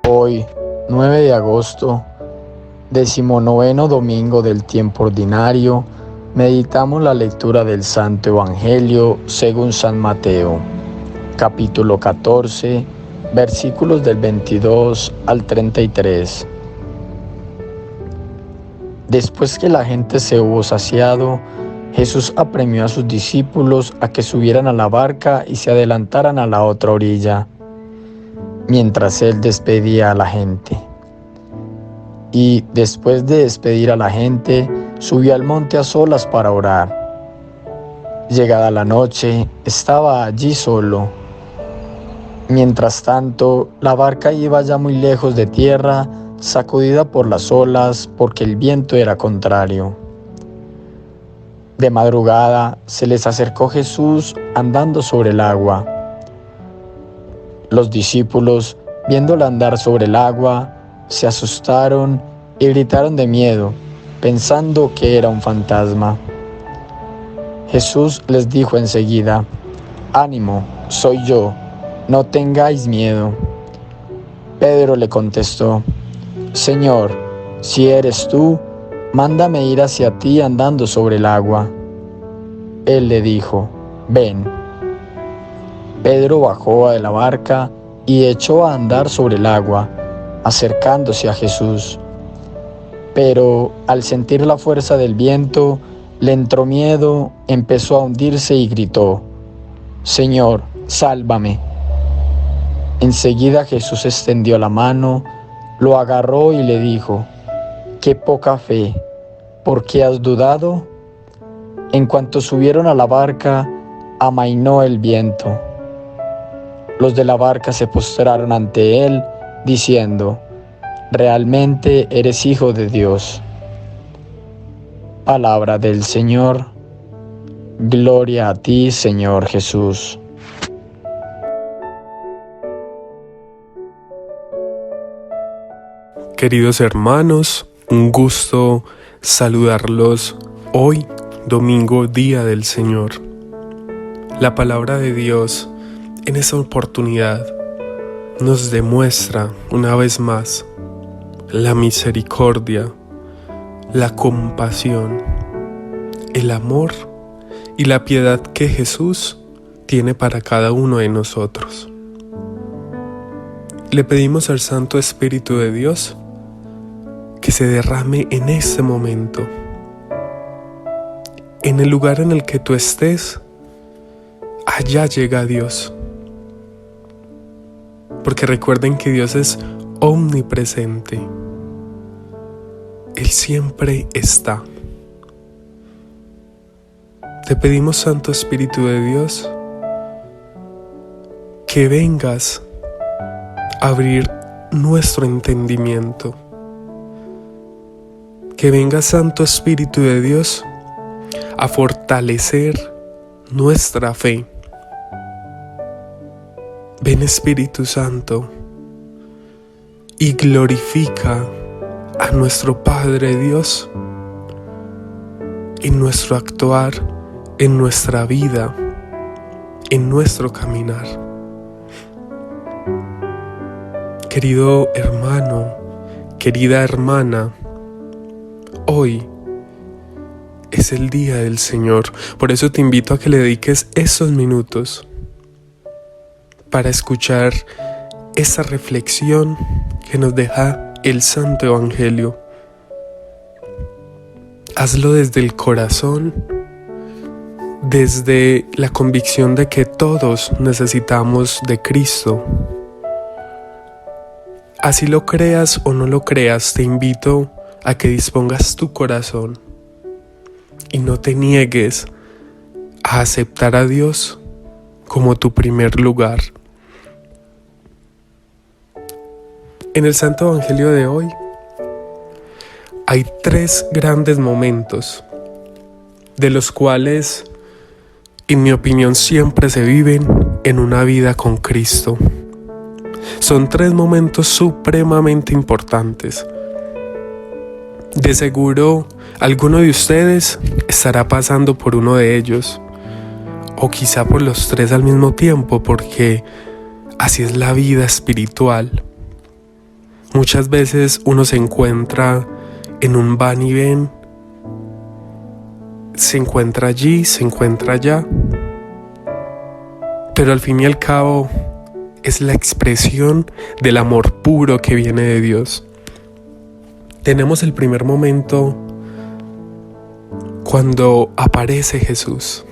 Hoy, 9 de agosto, 19º domingo del tiempo ordinario, meditamos la lectura del Santo Evangelio según San Mateo, capítulo 14, versículos del 22 al 33. Después que la gente se hubo saciado, Jesús apremió a sus discípulos a que subieran a la barca y se adelantaran a la otra orilla, mientras él despedía a la gente. Y después de despedir a la gente, subió al monte a solas para orar. Llegada la noche, estaba allí solo. Mientras tanto, la barca iba ya muy lejos de tierra, sacudida por las olas, porque el viento era contrario. De madrugada se les acercó Jesús andando sobre el agua. Los discípulos, viéndolo andar sobre el agua, se asustaron y gritaron de miedo, pensando que era un fantasma. Jesús les dijo enseguida: «Ánimo, soy yo, no tengáis miedo». Pedro le contestó: «Señor, si eres tú, mándame ir hacia ti andando sobre el agua». Él le dijo: «Ven». Pedro bajó de la barca y echó a andar sobre el agua, acercándose a Jesús. Pero al sentir la fuerza del viento, le entró miedo, empezó a hundirse y gritó: «Señor, sálvame». Enseguida Jesús extendió la mano, lo agarró y le dijo: «Qué poca fe, ¿por qué has dudado?». En cuanto subieron a la barca, amainó el viento. Los de la barca se postraron ante él, diciendo: «Realmente eres Hijo de Dios». Palabra del Señor. Gloria a ti, Señor Jesús. Queridos hermanos, un gusto saludarlos hoy, domingo, día del Señor. La palabra de Dios en esta oportunidad nos demuestra una vez más la misericordia, la compasión, el amor y la piedad que Jesús tiene para cada uno de nosotros. Le pedimos al Santo Espíritu de Dios que se derrame en este momento, en el lugar en el que tú estés. Allá llega Dios, porque recuerden que Dios es omnipresente. Él siempre está. Te pedimos, Santo Espíritu de Dios, que vengas a abrir nuestro entendimiento, que venga, Santo Espíritu de Dios, a fortalecer nuestra fe. Ven, Espíritu Santo, y glorifica a nuestro Padre Dios en nuestro actuar, en nuestra vida, en nuestro caminar. Querido hermano, querida hermana, hoy es el día del Señor. Por eso te invito a que le dediques esos minutos para escuchar esa reflexión que nos deja el Santo Evangelio. Hazlo desde el corazón, desde la convicción de que todos necesitamos de Cristo. Así lo creas o no lo creas, te invito a que dispongas tu corazón y no te niegues a aceptar a Dios como tu primer lugar. En el Santo Evangelio de hoy hay 3 grandes momentos, de los cuales, en mi opinión, siempre se viven en una vida con Cristo. Son 3 momentos supremamente importantes. De seguro, alguno de ustedes estará pasando por uno de ellos, o quizá por los 3 al mismo tiempo, porque así es la vida espiritual. Muchas veces uno se encuentra en un van y ven, se encuentra allí, se encuentra allá, pero al fin y al cabo es la expresión del amor puro que viene de Dios. Tenemos el primer momento cuando aparece Jesús.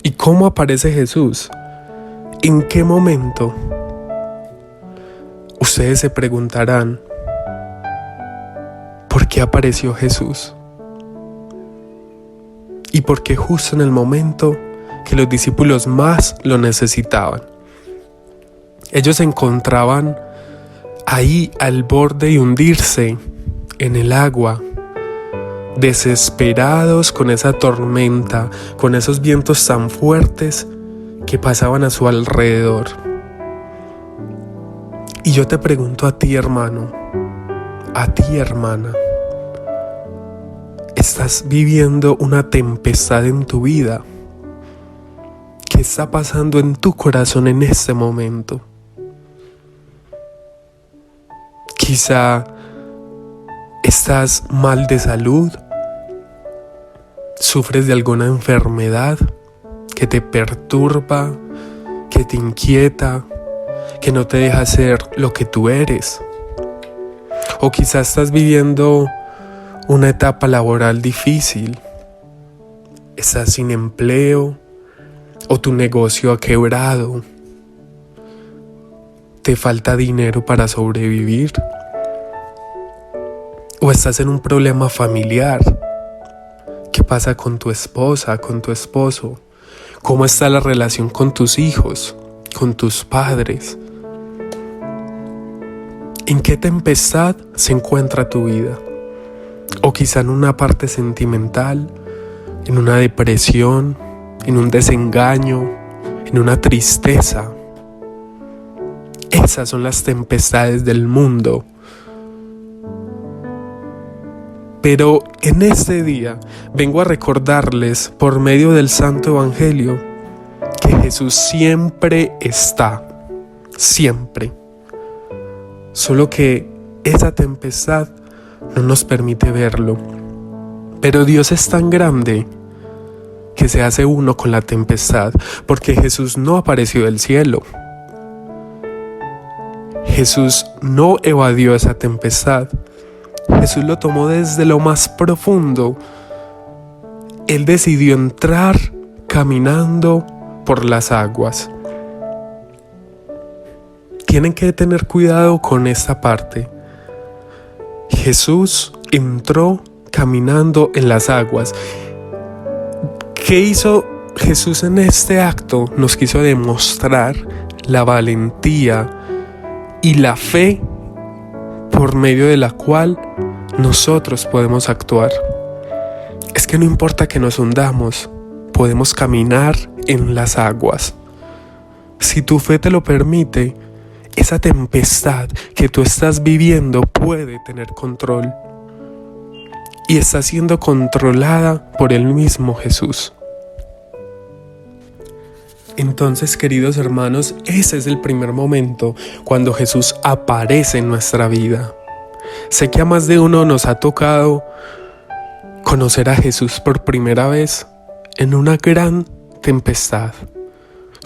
¿Y cómo aparece Jesús? ¿En qué momento? Ustedes se preguntarán, ¿por qué apareció Jesús? ¿Y por qué justo en el momento que los discípulos más lo necesitaban? Ellos se encontraban ahí al borde de hundirse en el agua, desesperados con esa tormenta, con esos vientos tan fuertes que pasaban a su alrededor. Y yo te pregunto a ti, hermano, a ti, hermana, ¿estás viviendo una tempestad en tu vida? ¿Qué está pasando en tu corazón en este momento? Quizá estás mal de salud, sufres de alguna enfermedad que te perturba, que te inquieta, que no te deja ser lo que tú eres. O quizás estás viviendo una etapa laboral difícil, estás sin empleo o tu negocio ha quebrado, te falta dinero para sobrevivir, o estás en un problema familiar. ¿Qué pasa con tu esposa, con tu esposo? ¿Cómo está la relación con tus hijos, con tus padres? ¿En qué tempestad se encuentra tu vida? O quizá en una parte sentimental, en una depresión, en un desengaño, en una tristeza. Esas son las tempestades del mundo. Pero en este día vengo a recordarles por medio del Santo Evangelio que Jesús siempre está, siempre. Solo que esa tempestad no nos permite verlo. Pero Dios es tan grande que se hace uno con la tempestad, porque Jesús no apareció del cielo. Jesús no evadió esa tempestad. Jesús lo tomó desde lo más profundo. Él decidió entrar caminando por las aguas. Tienen que tener cuidado con esta parte. Jesús entró caminando en las aguas. ¿Qué hizo Jesús en este acto? Nos quiso demostrar la valentía y la fe por medio de la cual nosotros podemos actuar. Es que no importa que nos hundamos, podemos caminar en las aguas. Si tu fe te lo permite, esa tempestad que tú estás viviendo puede tener control. Y está siendo controlada por el mismo Jesús. Entonces, queridos hermanos, ese es el primer momento cuando Jesús aparece en nuestra vida. Sé que a más de uno nos ha tocado conocer a Jesús por primera vez en una gran tempestad,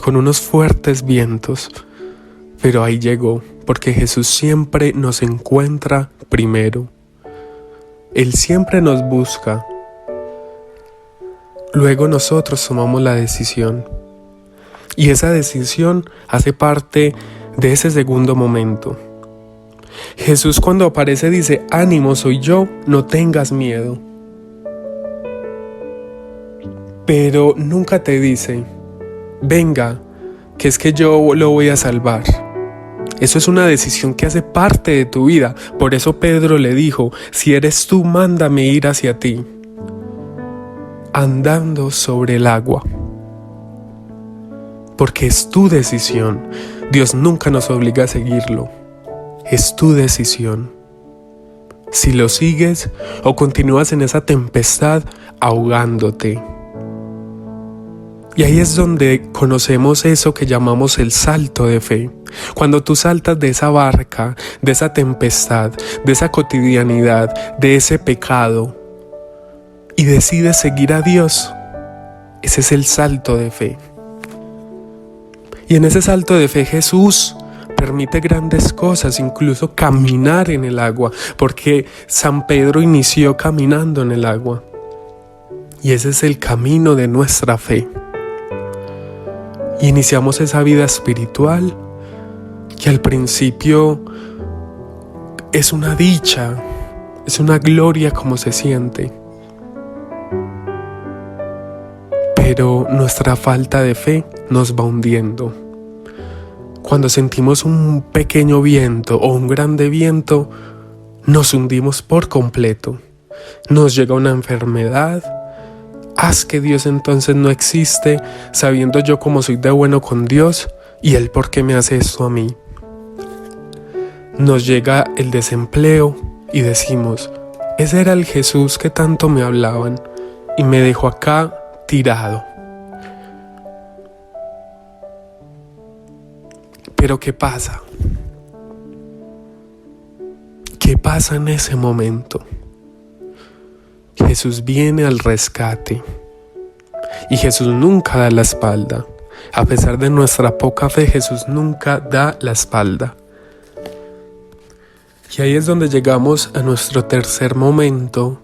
con unos fuertes vientos, pero ahí llegó, porque Jesús siempre nos encuentra primero. Él siempre nos busca. Luego nosotros tomamos la decisión. Y esa decisión hace parte de ese segundo momento. Jesús cuando aparece dice: ánimo, soy yo, no tengas miedo. Pero nunca te dice: venga, que es que yo lo voy a salvar. Eso es una decisión que hace parte de tu vida. Por eso Pedro le dijo: si eres tú, mándame ir hacia ti, andando sobre el agua. Porque es tu decisión. Dios nunca nos obliga a seguirlo. Es tu decisión. Si lo sigues o continúas en esa tempestad ahogándote. Y ahí es donde conocemos eso que llamamos el salto de fe. Cuando tú saltas de esa barca, de esa tempestad, de esa cotidianidad, de ese pecado y decides seguir a Dios, ese es el salto de fe. Y en ese salto de fe Jesús permite grandes cosas, incluso caminar en el agua, porque San Pedro inició caminando en el agua. Y ese es el camino de nuestra fe. Y iniciamos esa vida espiritual que al principio es una dicha, es una gloria como se siente. Pero nuestra falta de fe nos va hundiendo. Cuando sentimos un pequeño viento o un grande viento, nos hundimos por completo. Nos llega una enfermedad. Haz que Dios entonces no existe, sabiendo yo cómo soy de bueno con Dios y Él por qué me hace esto a mí. Nos llega el desempleo y decimos, ese era el Jesús que tanto me hablaban y me dejó acá tirado. Pero ¿qué pasa? ¿Qué pasa en ese momento? Jesús viene al rescate y Jesús nunca da la espalda. A pesar de nuestra poca fe, Jesús nunca da la espalda. Y ahí es donde llegamos a nuestro tercer momento,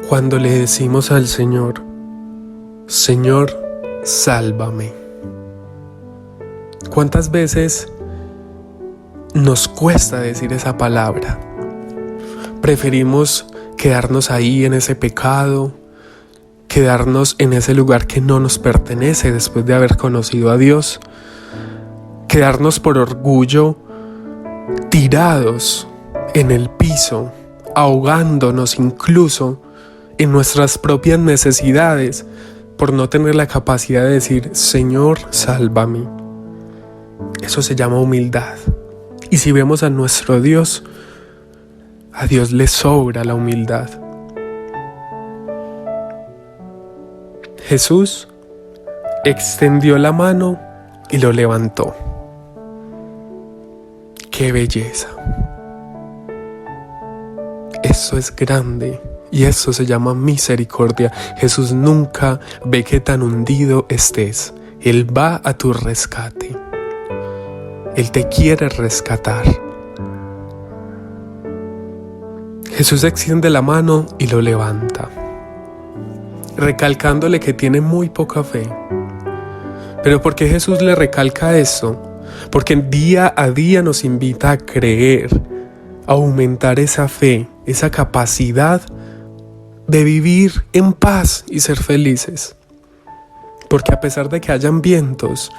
cuando le decimos al Señor, Señor, sálvame. ¿Cuántas veces nos cuesta decir esa palabra? Preferimos quedarnos ahí en ese pecado, quedarnos en ese lugar que no nos pertenece después de haber conocido a Dios, quedarnos por orgullo tirados en el piso, ahogándonos incluso en nuestras propias necesidades por no tener la capacidad de decir, Señor, sálvame. Eso se llama humildad. Y si vemos a nuestro Dios, a Dios le sobra la humildad. Jesús extendió la mano y lo levantó. ¡Qué belleza! Eso es grande y eso se llama misericordia. Jesús nunca ve que tan hundido estés. Él va a tu rescate. Él te quiere rescatar. Jesús extiende la mano y lo levanta, recalcándole que tiene muy poca fe. Pero ¿por qué Jesús le recalca eso? Porque día a día nos invita a creer, a aumentar esa fe, esa capacidad de vivir en paz y ser felices. Porque a pesar de que hayan vientos,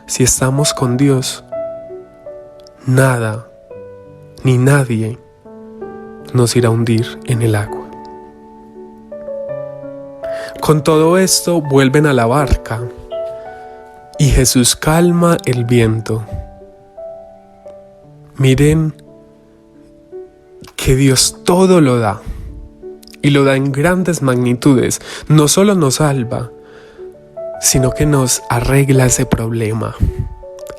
si estamos con Dios, nada ni nadie nos irá a hundir en el agua. Con todo esto vuelven a la barca y Jesús calma el viento. Miren que Dios todo lo da y lo da en grandes magnitudes. No solo nos salva, sino que nos arregla ese problema,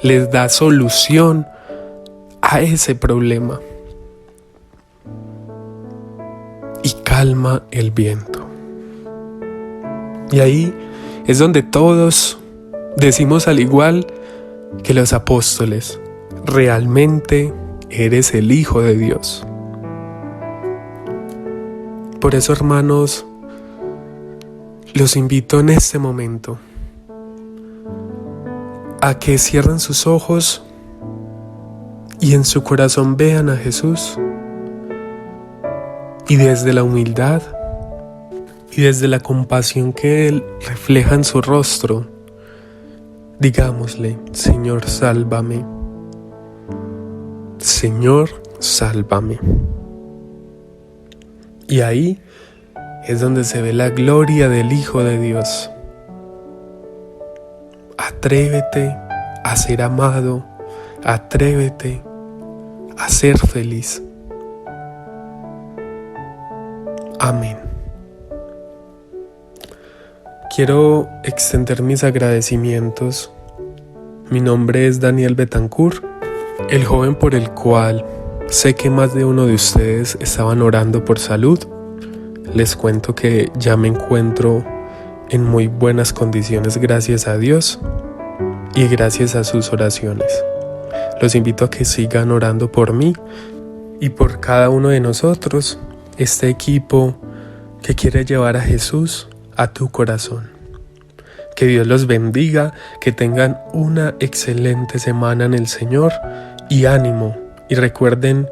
les da solución a ese problema y calma el viento. Y ahí es donde todos decimos, al igual que los apóstoles, realmente eres el Hijo de Dios. Por eso, hermanos, los invito en este momento a que cierren sus ojos y en su corazón vean a Jesús, y desde la humildad y desde la compasión que Él refleja en su rostro, digámosle, Señor, sálvame. Señor, sálvame. Y ahí es donde se ve la gloria del Hijo de Dios. Atrévete a ser amado, atrévete a ser feliz. Amén. quiero extender mis agradecimientos. Mi nombre es Daniel Betancourt, el joven por el cual sé que más de uno de ustedes estaban orando por salud. Les cuento que ya me encuentro en muy buenas condiciones, gracias a Dios y gracias a sus oraciones. Los invito a que sigan orando por mí y por cada uno de nosotros, este equipo que quiere llevar a Jesús a tu corazón. Que Dios los bendiga, que tengan una excelente semana en el Señor y ánimo. Y recuerden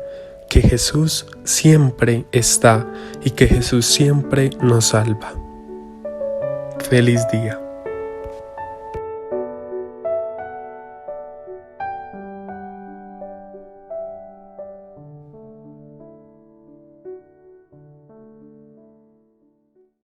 que Jesús siempre está y que Jesús siempre nos salva. Feliz día.